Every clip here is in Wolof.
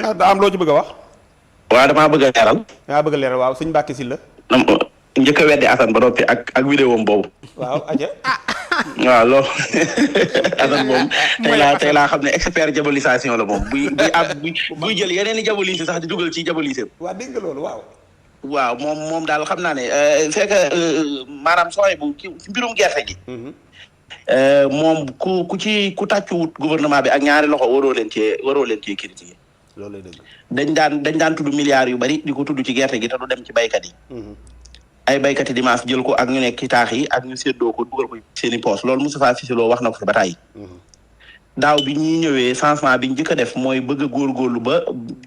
daa am loo ci bëgg a wax. waaw damaa bëgg a leeral. daa bëgg a leeral waaw sëñ Mbacke Sylla. njëkk a weddi Assane ba noppi ak vidéo am boobu. waaw aja. waaw loolu Assane moom tey laa xam ne expert diabolisation la moom buy jël yeneen i diabolise sax di dugal ci diabolise. waaw dégg nga loolu waaw. waaw moom daal xam naa ne c'est que maanaam sooy bu ci mbirum gerte gi. moom ku tàccuwut gouvernement bi ak ñaari loxo waroo leen cee critiquer. loolu lay dëgg. dañ daan tudd milliards yu bari di ko tudd ci gerte gi te du dem ci baykat yi. ay baykat yi dimanche jël ko ak ñu nekk ci taax yi ak ñu séddoo ko dugal ko seen i poos loolu Moustapha Cissé Lo wax na ko fi ba tàyyi. daaw bi ñuy ñëwee changement bi ñu njëkk a def mooy bëgg a góorgóorlu ba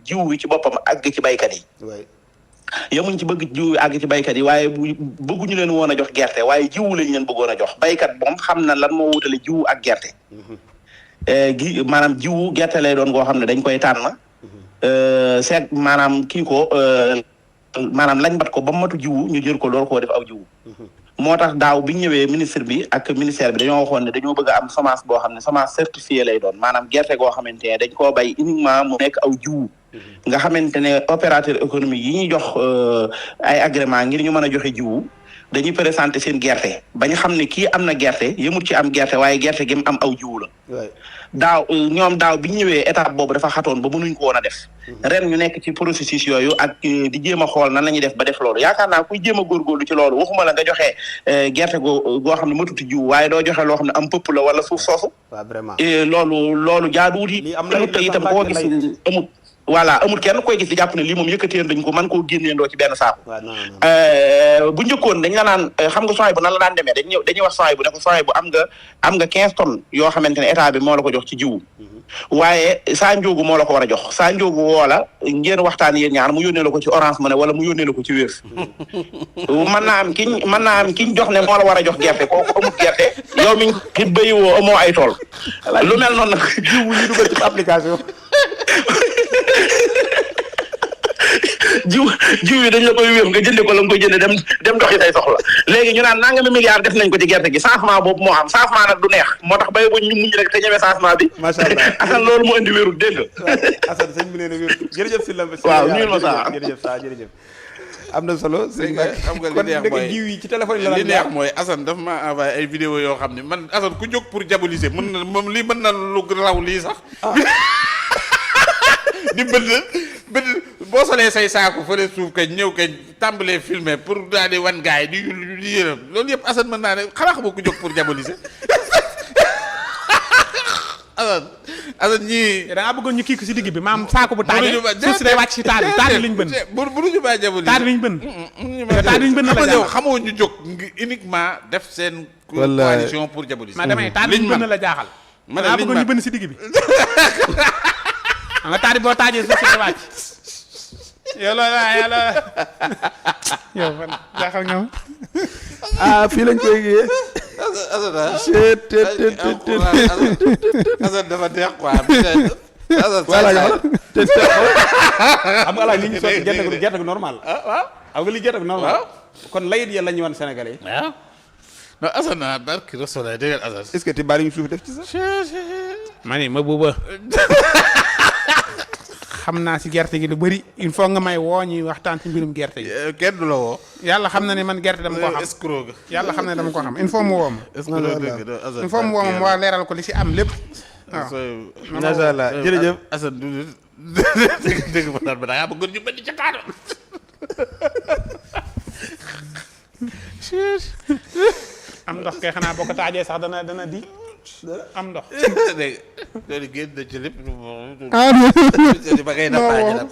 jiw wi ci boppam àgg ci baykat yi. yemuñ ci bëgg jiw wi àgg ci baykat yi waaye bëgguñu leen woon a jox gerte waaye jiwu lañ leen bëggoon a jox baykat moom xam na lan moo wutale jiwu ak gerte. Maanaam jiwu gerte lay doon goo xam ne dañ koy tànn. seet maanaam kii ko maanaam lañ bat ko ba matu jiwu ñu jël ko door koo def aw jiwu. moo tax daaw bi ñu ñëwee ministre bi ak ministère bi dañoo waxoon ne dañoo bëgg a am semence boo xam ne semence certifiée lay doon maanaam gerte goo xamante ne dañ koo bay uniquement mu nekk aw jiwu. nga xamante ne opérateur économique yi ñuy jox ay agrément ngir ñu mën a joxe jiwu dañuy présenter seen gerte ba ñu xam ne kii am na gerte yëmut ci am gerte waaye gerte gi mu am aw jiwu la. ñoom daaw bi ñu ñëwee étape boobu dafa xatoon ba mënuñ ko woon a def. ren ñu nekk ci processus yooyu ak di jéem a xool nan la ñuy def ba def loolu yaakaar naa kuy jéem a góorgóorlu ci loolu waxuma la nga joxe gerte goo xam ne matuti jiwu waaye doo joxe loo xam ne am pëpp la wala suuf soosu. waaw vraiment loolu jaaduwut yi. lii am na itam koo gis amut. voilà amul kenn koy gis di jàpp ne lii moom yëkkateen dañ ko mën koo génneendoo ci benn saako. bu njëkkoon dañ la naan xam nga soxay bu nan la daan demee dañuy wax soxay bu ne ko soxay bu am nga 15 tonnes yoo xamante ne état bi moo la ko jox ci jiwu. waaye saa njóogu moo la ko war a jox saa njóogu woo la ngeen waxtaan yéen ñaar mu yónnee la ko ci Orange Money wala mu yónnee la ko ci Wave. mën naa am kiñ jox ne moo la war a jox gerte kooku amul gerte yow mi ngi béyi woo amoo ay tool. lu mel noonu nag jiwu ñu dugal ci application. jiw yi dañ la koy wér nga jënde ko la nga koy jënde dem doxi say soxla léegi ñu naan nangami milliards def nañ ko ci gerte gi changement boobu moo am changement nag du neex moo tax bay buñ ñu muñ rek te ñemee changement bi. macha allah Assane loolu moo indi wérut dégg nga. Assane sëñ bi nee na wérut jërëjëf Sylla. waaw nuyul ma saa jërëjëf am na solo. xam nga li neex mooy jiw yi ci téléphone yi la li neex mooy Assane daf ma envoyé ay vidéo yoo xam ne man Assane ku jóg pour diaboliser mën na moom lii mën na lu raw lii sax. di bëgg boo solee say saako fële suuf kañ ñëw kañ tàmbalee filmer pour daal di wan gaay di yërëm loolu yëpp Assane mën naa ne xanaa xamoo ku jóg pour diaboliser. Assane ñii. da ngaa bëggoon ñu kii ko si digg bi maam saako bu taajee suuf si day wàcc si taal bi liñ bën. mënuñu maa diaboliser taal liñ bën. taal liñ bën la jaaxal xamoo ñu jóg uniquement def seen. coalition pour diaboliser. ma damay taal liñ bën la jaaxal. ma ne liñ bëggoon ñu bën si digg bi. nga taal boo taajee suuf si day wàcc. yàlla yow fan jaaxal nga ma. fii lañ koy yee. Assane dafa neex quoi. xam nga li ñu sotti gerte gu normal. waaw xam nga li gerte gu normal. kon layit ya la ñu wan Sénégalais yi. waaw. non Assane barki Rasoulaye dégg nga Assane. est-ce que ti bari ñu suuf def ci sax. ma ne ma buuba. xam naa si gerte gi lu bëri il faut nga may woo ñuy waxtaan ci mbirum gerte gi. kenn du la woo. yàlla xam na ne man gerte dama koo xam. escroc ga. yàlla xam ne dama koo xam il faut mu woo ma. il faut mu woo ma waa leeral ko li si am lépp. waaw macha allah jërëjëf. Assane du dégg ma naan ba da ngaa bëggoon ñu bëri ca kaano. am ndox kay xanaa boo ko taajee sax dana di. am ndox. dégg nga loolu génn na ci lépp. ba ngay nappaaje nag.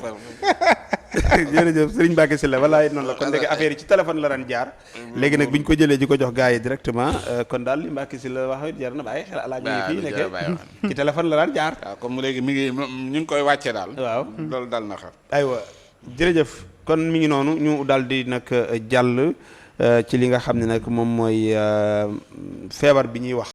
jërëjëf Serigne Mbacke Sylla walaay noonu la kon léegi affaire yi ci téléphone la daan jaar. léegi nag bi ñu ko jëlee di ko jox gars yi directement kon daal li Mbacke Sylla wax jar na bàyyi xel alaaji ngi fii nekkee ci téléphone la daan jaar. waaw comme léegi mi ngi ñu ngi koy wàccee daal. waaw loolu dal na xam. aywa jërëjëf kon mi ngi noonu ñu daal di nag jàll ci li nga xam ne nag moom mooy feebar bi ñuy wax.